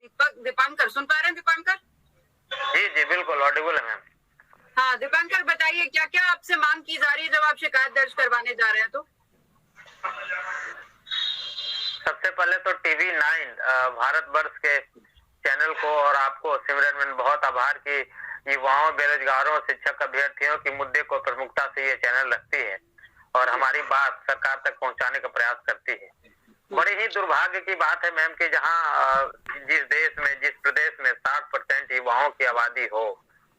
दीपांकर सुन पा रहे हैं? दीपांकर जी जी बिल्कुल ऑडिबल है मैम। हाँ दीपांकर बताइए क्या क्या आपसे मांग की जा रही है जब आप शिकायत दर्ज करवाने जा रहे हैं? तो सबसे पहले तो टीवी 9 भारतवर्ष के चैनल को और आपको सिमरन में बहुत आभार की युवाओं, बेरोजगारों, शिक्षक अभ्यर्थियों की मुद्दे को प्रमुखता से ये चैनल रखती है और हमारी बात सरकार तक पहुंचाने का प्रयास करती है। बड़ी ही दुर्भाग्य की बात है मैम कि जहां जिस देश में, जिस प्रदेश में 60% युवाओं की आबादी हो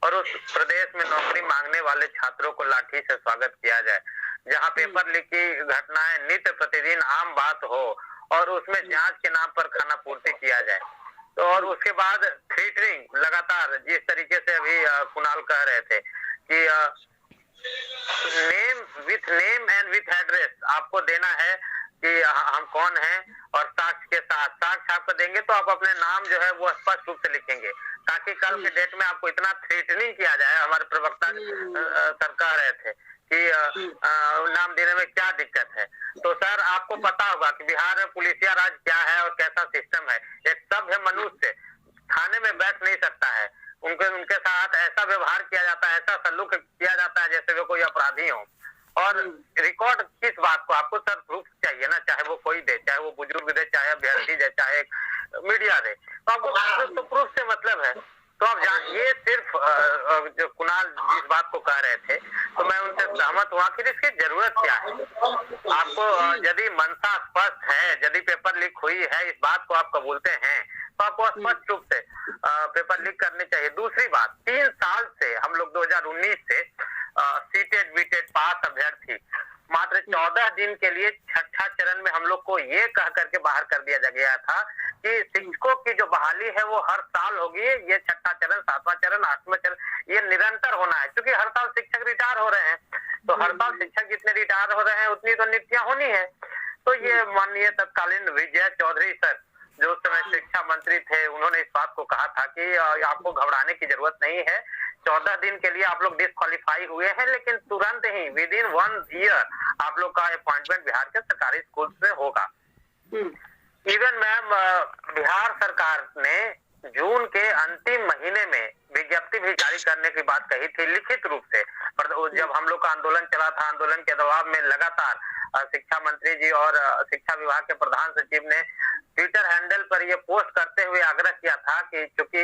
और उस प्रदेश में नौकरी मांगने वाले छात्रों को लाठी से स्वागत किया जाए, जहां पेपर लीक की घटनाएं नित्य प्रतिदिन आम बात हो और उसमें जांच के नाम पर खाना पूर्ति किया जाए, तो और उसके बाद थ्रेटनिंग लगातार, जिस तरीके से अभी कुणाल कह रहे थे कि नेम एंड विथ एड्रेस आपको देना है कि हम कौन हैं और साक्ष्य के साथ। साक्ष्य आपको देंगे तो आप अपने नाम जो है वो स्पष्ट रूप से लिखेंगे ताकि कल के डेट में आपको इतना थ्रेटनिंग किया जाए। हमारे प्रवक्ता सर कह रहे थे कि नाम देने में क्या दिक्कत है। तो सर आपको पता होगा कि बिहार में पुलिसिया राज क्या है और कैसा सिस्टम है। एक सभ्य मनुष्य थाने में बैठ नहीं सकता है, उनके साथ ऐसा व्यवहार किया जाता है, ऐसा सलूक किया जाता है जैसे वे कोई अपराधी हो। और रिकॉर्ड किस बात को, आपको सर प्रूफ चाहिए ना, चाहे वो कोई दे, चाहे वो बुजुर्ग दे, चाहे अभ्यर्थी दे, चाहे मीडिया दे, तो आपको तो प्रूफ से मतलब है। तो आप ये सिर्फ जो कुणाल जिस बात को कह रहे थे तो मैं उनसे सहमत हुआ कि इसकी जरूरत क्या है। आपको यदि मंशा स्पष्ट है, यदि पेपर लीक हुई है, इस बात को आप कबूलते हैं तो आपको स्पष्ट रूप से पेपर लीक करने चाहिए। दूसरी बात, 3 साल से हम लोग 2019 से सीटेड बीटेड पास अभ्यर्थी मात्र 14 दिन के लिए छठा चरण में हम लोग को ये कह करके बाहर कर दिया गया था कि शिक्षकों की जो बहाली है वो हर साल होगी। ये छठा चरण, 7वां चरण, 8वां चरण ये निरंतर होना है, क्योंकि हर साल शिक्षक रिटायर हो रहे हैं। तो हर साल शिक्षक जितने रिटायर हो रहे हैं उतनी तो नियुक्तियां होनी है। तो ये माननीय तत्कालीन विजय चौधरी सर जो उस समय शिक्षा मंत्री थे, उन्होंने इस बात को कहा था कि आपको घबराने की जरूरत नहीं है, 14 दिन के लिए आप लोग डिस्क्वालीफाई हुए हैं, लेकिन तुरंत ही विद इन 1 ईयर आप लोग का अपॉइंटमेंट बिहार के सरकारी स्कूल में होगा। इवन मैम बिहार सरकार ने जून के अंतिम महीने में विज्ञप्ति भी जारी करने की बात कही थी लिखित रूप से। पर जब हम लोग का आंदोलन चला था, आंदोलन के दबाव में लगातार शिक्षा मंत्री जी और शिक्षा विभाग के प्रधान सचिव ने ट्विटर हैंडल पर ये पोस्ट करते हुए आग्रह किया था कि चूंकि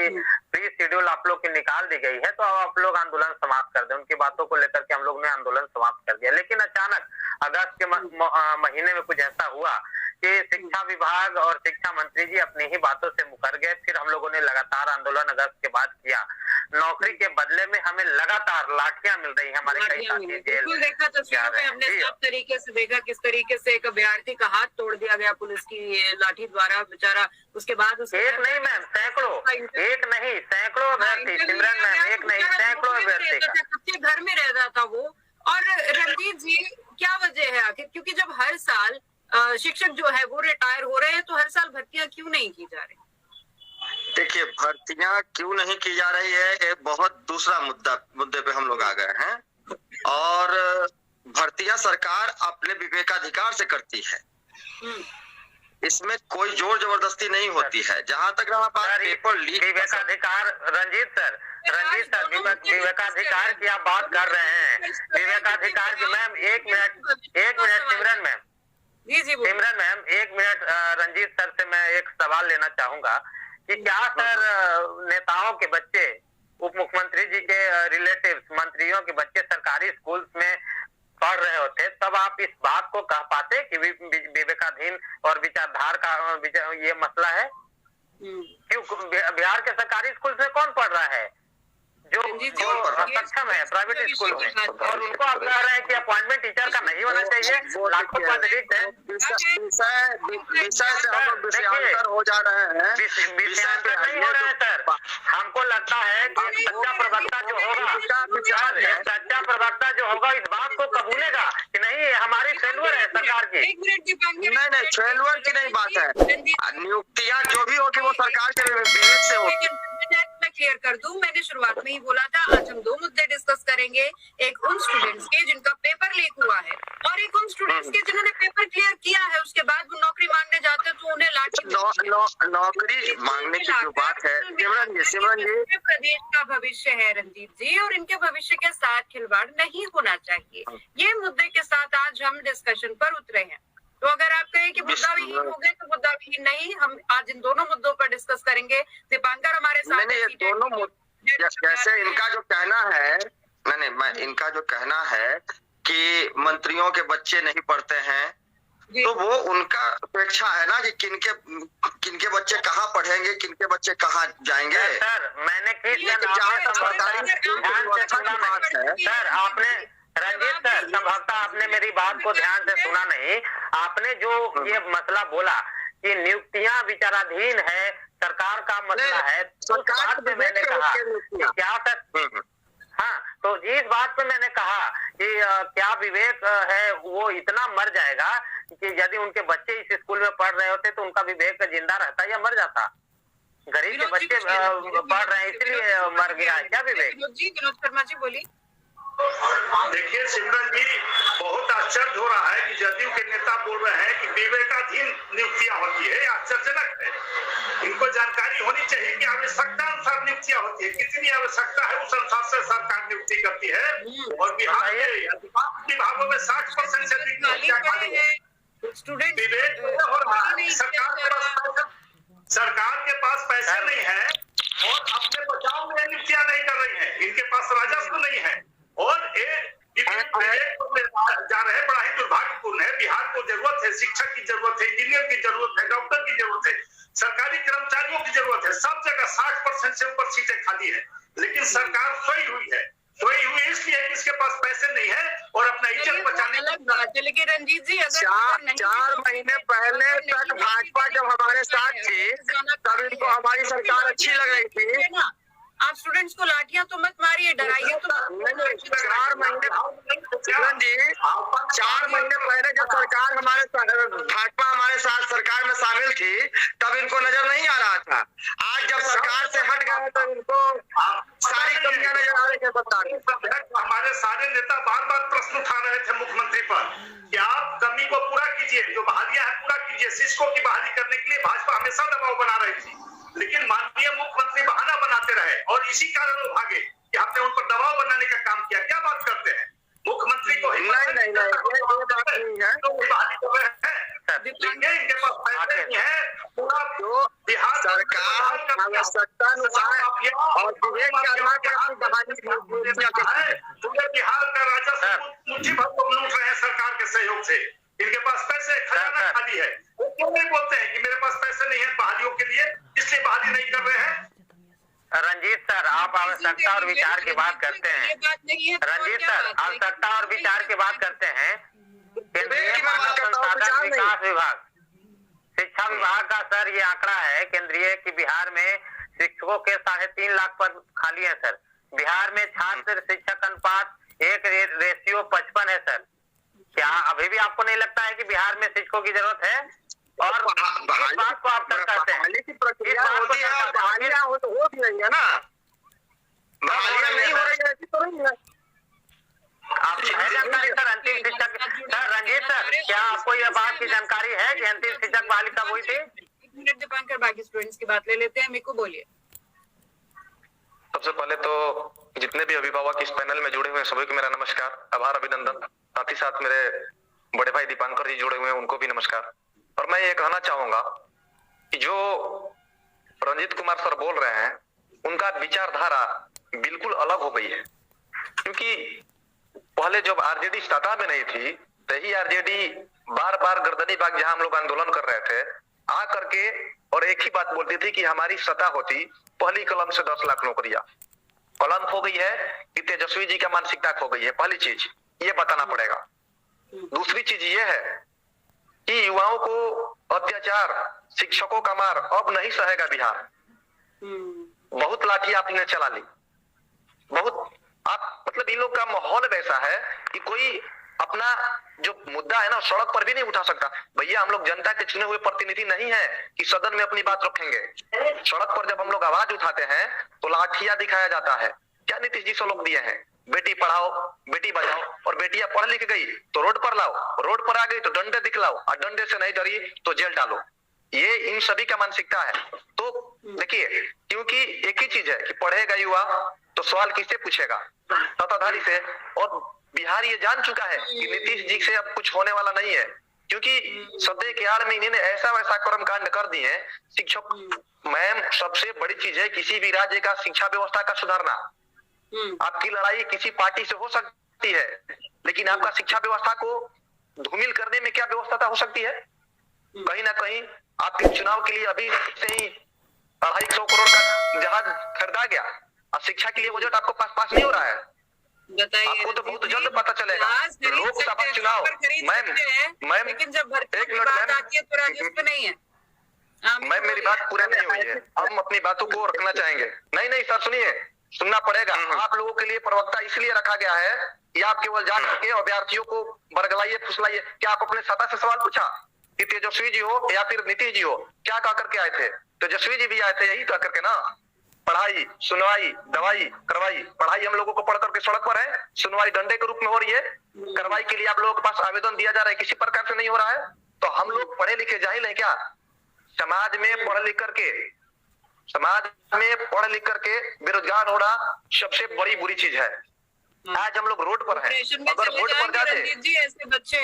प्री शेड्यूल आप लोग की निकाल दी गई है तो आप लोग आंदोलन समाप्त कर दें। उनकी बातों को लेकर के हम लोग ने आंदोलन समाप्त कर दिया, लेकिन अचानक अगस्त के महीने में कुछ ऐसा हुआ कि शिक्षा विभाग और शिक्षा मंत्री जी अपनी ही बातों से मुकर गए। फिर हम लोगों ने लगातार आंदोलन अगस्त के बाद किया। नौकरी के बदले में हमें लगातार लाठियां मिल रही है। हमारे कई साथी जेल देखा तस्वीरों में हमने सब तरीके से देखा किस तरीके से एक अभ्यर्थी का हाथ तोड़ दिया गया पुलिस की लाठी द्वारा, बेचारा। उसके बाद एक नहीं मैम, सैकड़ों, एक नहीं सैकड़ों अभ्यर्थी, सिमरन मैम एक नहीं सैकड़ों अभ्यर्थी कच्चे घर में रह रहा था वो। और रंजीत जी क्या वजह है आखिर? क्योंकि जब हर साल शिक्षक जो है वो रिटायर हो रहे हैं तो हर साल भर्तियां क्यों नहीं की जा रही? देखिए, भर्तियां क्यों नहीं की जा रही है, एक बहुत दूसरा मुद्दे पे हम लोग आ गए हैं। और भर्तियां सरकार अपने विवेकाधिकार से करती है, इसमें कोई जोर जबरदस्ती नहीं होती है। जहां तक रहा बात पेपर लीक, विवेकाधिकार रंजीत सर विवेकाधिकार की आप बात कर रहे हैं। विवेकाधिकार की मैम एक मिनट सिमरन मैम, सिमरन मैम एक मिनट, रंजीत सर से मैं एक सवाल लेना चाहूंगा कि क्या सर नेताओं के बच्चे, उप मुख्यमंत्री जी के रिलेटिव्स, मंत्रियों के बच्चे सरकारी स्कूल्स में पढ़ रहे होते तब आप इस बात को कह पाते कि विवेकाधीन और विचारधार का ये मसला है? क्यों बिहार के सरकारी स्कूल में कौन पढ़ रहा है जो सक्षम है प्राइवेट स्कूल में, और उनको आप कह रहे हैं कि अपॉइंटमेंट टीचर का नहीं होना चाहिए? लाखों पद रिक्त है। विषय से हम लोग विषयांतर हो जा रहे हैं। विषयांतर नहीं हो रहे हैं सर। हमको लगता है कि सच्चा प्रवक्ता जो होगा इस बात को कबूलेगा कि नहीं हमारी फेलुअर है सरकार की। नहीं फेलुअर की नहीं बात है, नियुक्तियां जो भी होगी वो सरकार के विवेक से होगी। क्लियर कर दूं, मैंने शुरुआत में ही बोला था आज हम 2 मुद्दे डिस्कस करेंगे, एक उन स्टूडेंट्स के जिनका पेपर लीक हुआ है और एक उन स्टूडेंट्स के जिन्होंने पेपर क्लियर किया है, उसके बाद वो नौकरी मांगने जाते हैं तो उन्हें लाठी नौकरी मांगने की जो बात है सिमरन जी, प्रदेश का भविष्य है रंजीत जी, और इनके भविष्य के साथ खिलवाड़ नहीं होना चाहिए। ये मुद्दे के साथ आज हम डिस्कशन पर उतरे हैं। तो अगर आप कहें कि मुद्दा विहीन हो गए तो मुद्दा विहीन नहीं, हम आज इन दोनों मुद्दों पर डिस्कस करेंगे। दीपांकर हमारे साथ नहीं, ये दोनों जैसे इनका जो कहना है, मैं इनका जो कहना है कि मंत्रियों के बच्चे नहीं पढ़ते हैं, तो वो उनका अपेक्षा है ना कि किनके बच्चे कहाँ पढ़ेंगे, किनके बच्चे कहाँ जाएंगे। सर मैंने सर आपने रंजीत सर संभवतः आपने मेरी बात को ध्यान से सुना नहीं। आपने जो ये मसला बोला कि नियुक्तियां विचाराधीन है, सरकार का मसला है, उस बात पे मैंने कहा कि क्या सर, हाँ, तो इस बात पे मैंने कहा कि क्या विवेक है वो इतना मर जाएगा कि यदि उनके बच्चे इस स्कूल में पढ़ रहे होते तो उनका विवेक जिंदा रहता या मर जाता। गरीब के बच्चे पढ़ रहे हैं इसलिए मर गया क्या विवेक? विनोद शर्मा जी बोली। देखिए सिमरन जी, बहुत आश्चर्य हो रहा है कि जदयू के नेता बोल रहे हैं कि विवेकाधीन नियुक्तियां होती है, आश्चर्यजनक है। इनको जानकारी होनी चाहिए कि आवश्यकता अनुसार नियुक्तियां होती है, कितनी आवश्यकता है उस अनुसार से सरकार नियुक्ति करती है। और बिहार के अधिकांश विभागों में 60% से अधिक नियुक्तियां खाली है। विवेक हो रहा है, सरकार के पास पैसे नहीं है और अपने बचाव में नियुक्तियां नहीं कर रही है, इनके पास राजस्व नहीं है और जा रहे, बड़ा ही दुर्भाग्यपूर्ण है। बिहार को जरूरत है, शिक्षक की जरूरत है, इंजीनियर की जरूरत है, डॉक्टर की जरूरत है, सरकारी कर्मचारियों की जरूरत है। सब जगह 60% से ऊपर सीटें खाली है, लेकिन सरकार सोई हुई है। सोई हुई इसलिए कि इसके पास पैसे नहीं है और अपना इज्जत बचाने की। लेकिन रंजीत जी, अगर 4 महीने पहले तक भाजपा जब हमारे साथ थी तब इनको हमारी सरकार अच्छी लग रही थी। आप स्टूडेंट्स को लाठियां तो मत मारिए, डराइए तो। 4 महीने पहले जब सरकार भाजपा हमारे साथ सरकार में शामिल थी तब इनको नजर नहीं आ रहा था। आज जब सरकार से हट गए तो इनको सारी कमियां नजर आ रही है। हमारे सारे नेता बार बार प्रश्न उठा रहे थे मुख्यमंत्री पर कि आप कमी को पूरा कीजिए, जो बहालियां हैं पूरा कीजिए। शिक्षकों की बहाली करने के लिए भाजपा हमेशा दबाव बना रही थी, लेकिन माननीय मुख्यमंत्री बहाना बनाते रहे और इसी कारण वो भागे कि आपने उन पर दबाव बनाने का काम किया। क्या बात करते हैं मुख्यमंत्री को? नहीं, इनके पास पैसे नहीं है। पूरा बिहार सरकार आवश्यकता अनुसार और पूरे बिहार का राजस्व मुट्ठी भर को लूट रहे हैं सरकार के सहयोग से। इनके पास पैसे, खजाना खाली है। वो क्यों नहीं बोलते हैं कि मेरे पास पैसे नहीं है बहालियों के लिए, इसलिए बहाली नहीं कर रहे हैं? रंजीत सर, आप आवश्यकता और विचार की बात करते हैं। रंजीत सर, आवश्यकता और विचार की बात करते हैं। केंद्रीय मानव संसाधन विकास विभाग, शिक्षा विभाग का सर ये आंकड़ा है केंद्रीय कि बिहार में शिक्षकों के 3.5 लाख पद खाली है सर। बिहार में छात्र शिक्षक अनुपात 1:55 है सर। क्या अभी भी आपको नहीं लगता है कि बिहार में शिक्षकों की जरूरत है? और इस बात को आप तर्क करते हैं, प्रक्रिया होती है और बहालियां हो तो हो भी रही है ना, बहालियां नहीं हो रही है ऐसी तो नहीं है। आप है जानकारी सर अंतिम शिक्षक सर? रंजीत सर, क्या आपको यह बात की जानकारी है कि अंतिम शिक्षक बहाली कब हुई थी? दीपांकर, बाकी स्टूडेंट्स की बात ले लेते हैं। मिको बोलिए। सबसे पहले तो जितने भी अभिभावक इस पैनल में जुड़े हुए हैं सभी को मेरा नमस्कार, आभार, अभिनंदन। साथ ही साथ मेरे बड़े भाई दीपांकर जी जुड़े हुए हैं, उनको भी नमस्कार। और मैं ये कहना चाहूंगा कि जो रंजीत कुमार सर बोल रहे हैं उनका विचारधारा बिल्कुल अलग हो गई है। क्योंकि पहले जब आरजेडी सत्ता में नहीं थी तही आरजेडी बार बार गर्दनी बाग जहां हम लोग आंदोलन कर रहे थे आ करके और एक ही बात बोलती थी कि हमारी सत्ता होती पहली कलम से 10 लाख नौकरियां। कलम खो गई है कि तेजस्वी जी का मानसिकता खो गई है, पहली चीज ये बताना पड़ेगा। दूसरी चीज ये है कि युवाओं को अत्याचार, शिक्षकों का मार अब नहीं सहेगा बिहार। बहुत लाठी आपने चला ली, बहुत आप मतलब इन लोग का माहौल वैसा है कि कोई अपना जो मुद्दा है ना सड़क पर भी नहीं उठा सकता। भैया हम लोग जनता के चुने हुए प्रतिनिधि नहीं है कि सदन में अपनी बात रखेंगे। सड़क पर जब हम लोग आवाज उठाते हैं तो लाठियां दिखाया जाता है। क्या नीतीश जी लोग दिए हैं? बेटी पढ़ाओ, बेटी बचाओ, और बेटियां पढ़ लिख गई तो रोड पर लाओ, रोड पर आ गई तो डंडे दिखलाओ, और डंडे से नहीं डरी तो जेल डालो। ये इन सभी का मानसिकता है। तो देखिए, क्योंकि एक ही चीज है कि पढ़ेगा युवा तो सवाल किससे पूछेगा? सत्ताधारी से। और बिहार ये जान चुका है कि नीतीश जी से अब कुछ होने वाला नहीं है, क्योंकि सत्ते के आड़ में इन्होंने ऐसा वैसा कर्मकांड कर दिए हैं। शिक्षक मैम, सबसे बड़ी चीज है किसी भी राज्य का शिक्षा व्यवस्था का सुधारना। आपकी लड़ाई किसी पार्टी से हो सकती है, लेकिन आपका शिक्षा व्यवस्था को धूमिल करने में क्या व्यवस्था हो सकती है? कहीं ना कहीं आपके चुनाव के लिए अभी से ही 250 करोड़ का जहाज खरीदा गया, और शिक्षा के लिए बजट आपको पास नहीं हो रहा है। बताइए, आपको तो बहुत जल्द पता चलेगा। लोकसभा चुनाव, मैम लेकिन जब भर्ती एक की मिनट बात मैम, आती है तो राजस्व नहीं है। मैम मेरी बात पूरा नहीं हुई है, हम अपनी बातों को रखना चाहेंगे। नहीं सर सुनिए, सुनना पड़ेगा। आप लोगों के लिए प्रवक्ता इसलिए रखा गया है कि आप केवल जा करके अभ्यर्थियों को बरगलाइए, फुसलाइए। क्या आप अपने सत्ता से सवाल पूछा कि तेजस्वी जी हो या फिर नीतीश जी हो क्या कह करके आए थे? तेजस्वी जी भी आए थे यही कह करके ना, पढ़ाई, सुनवाई, दवाई, करवाई। पढ़ाई हम लोगों को पढ़ करके सड़क पर है, सुनवाई डंडे के रूप में हो रही है, करवाई के लिए आप लोगों के पास आवेदन दिया जा रहा है, किसी प्रकार से नहीं हो रहा है। तो हम लोग पढ़े लिखे जाहिल है क्या? समाज में पढ़ लिख करके बेरोजगार होना सबसे बड़ी बुरी चीज है। आज हम लोग रोड पर हैं, अगर रोड पर जाते रणजीत जी, ऐसे बच्चे